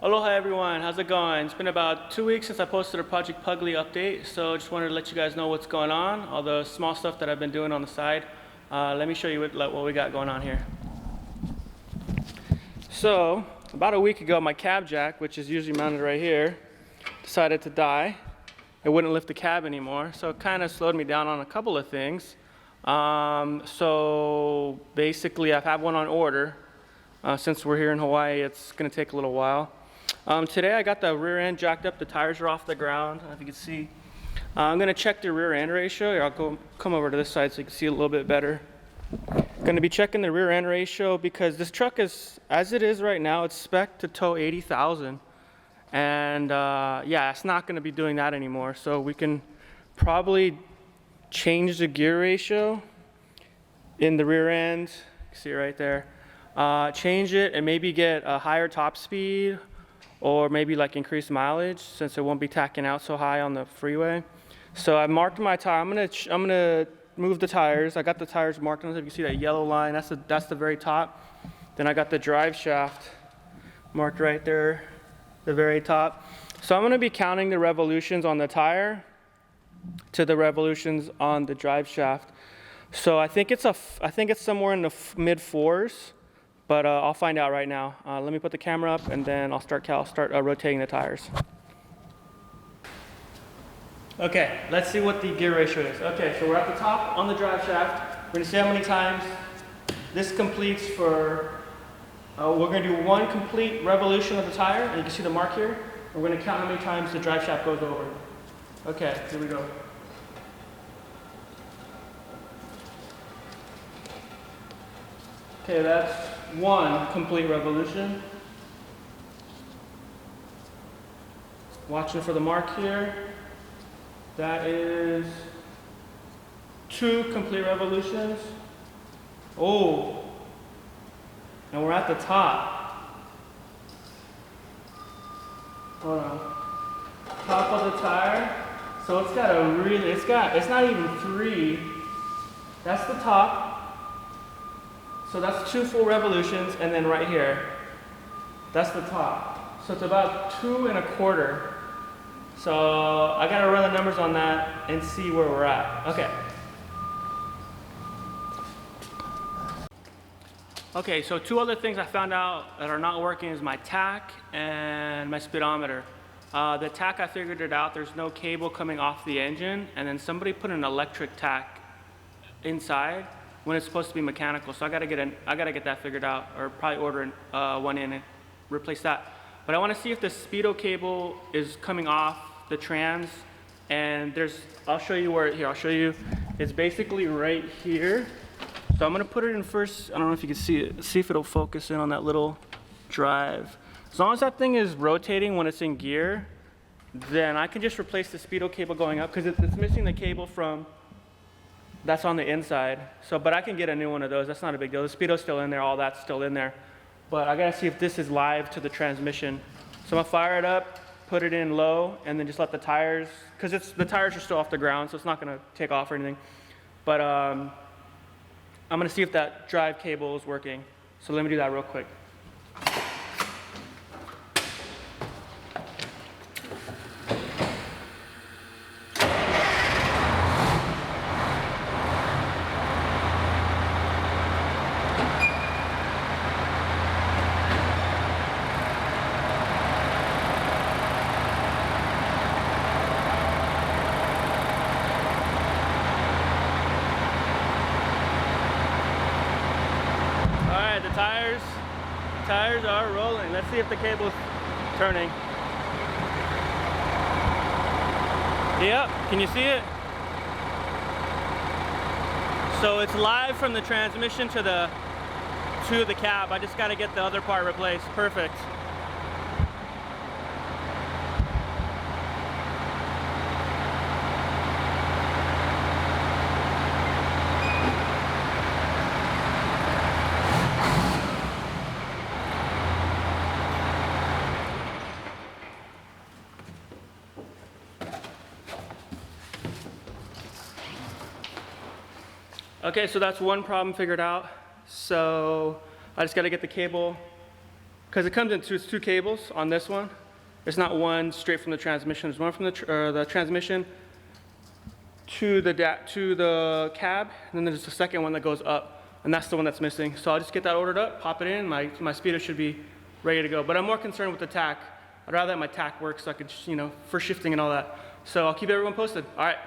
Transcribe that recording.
Aloha everyone, how's it going? It's been about 2 weeks since I posted a Project Pugly update, so I just wanted to let you guys know what's going on, all the small stuff that I've been doing on the side. Let me show you what we got going on here. So, about a week ago, my cab jack, which is usually mounted right here, decided to die. It wouldn't lift the cab anymore, so it kind of slowed me down on a couple of things. So basically I've had one on order. Since we're here in Hawaii, it's going to take a little while. Today I got the rear end jacked up, the tires are off the ground, I don't know if you can see. I'm going to check the rear end ratio. Here, I'll come over to this side so you can see a little bit better. Going to be checking the rear end ratio because this truck is, as it is right now, it's spec'd to tow 80,000. And yeah, it's not going to be doing that anymore. So we can probably change the gear ratio in the rear end. You can see it right there. Change it and maybe get a higher top speed, or maybe like increase mileage since it won't be tacking out so high on the freeway. So I marked my tire. I'm gonna move the tires. I got the tires marked on. If you can see that yellow line, that's the very top. Then I got the drive shaft marked right there, the very top. So I'm gonna be counting the revolutions on the tire to the revolutions on the drive shaft. So I think it's somewhere in the mid fours. But I'll find out right now. Let me put the camera up and then I'll start rotating the tires. Okay, let's see what the gear ratio is. Okay, so we're at the top on the drive shaft. We're gonna see how many times this completes for, we're gonna do one complete revolution of the tire, and you can see the mark here. We're gonna count how many times the drive shaft goes over. Okay, here we go. Okay, that's one complete revolution. Watching for the mark here. That is two complete revolutions. Oh, and we're at the top. Hold on. Top of the tire. So it's got a really, it's not even three. That's the top. So that's two full revolutions, and then right here, that's the top. So it's about 2 1/4. So I gotta run the numbers on that and see where we're at. Okay. Okay, so two other things I found out that are not working is my Tach and my speedometer. The Tach, I figured it out. There's no cable coming off the engine, and then somebody put an electric Tach inside when it's supposed to be mechanical. So I gotta get that figured out, or probably order one in and replace that. But I want to see if the Speedo cable is coming off the trans, and I'll show you where. Here, I'll show you. It's basically right here. So I'm gonna put it in first. I don't know if you can see it. See if it'll focus in on that little drive. As long as that thing is rotating when it's in gear, then I can just replace the Speedo cable going up, because it's missing the cable from. That's on the inside. So, but I can get a new one of those. That's not a big deal. The Speedo's still in there. All that's still in there. But I gotta see if this is live to the transmission. So I'm gonna fire it up, put it in low, and then just let the tires, because the tires are still off the ground, so it's not gonna take off or anything. But I'm gonna see if that drive cable is working. So let me do that real quick. The tires are rolling. Let's see if the cable's turning. Yep, can you see it? So it's live from the transmission to the cab. I just got to get the other part replaced. Perfect. Okay, so that's one problem figured out. So I just got to get the cable because it comes in two cables on this one. It's not one straight from the transmission. There's one from the transmission to the cab, and then there's the second one that goes up, and that's the one that's missing. So I'll just get that ordered up, pop it in, my Speedo should be ready to go. But I'm more concerned with the Tach. I'd rather that my Tach works so I could, for shifting and all that. So I'll keep everyone posted. All right.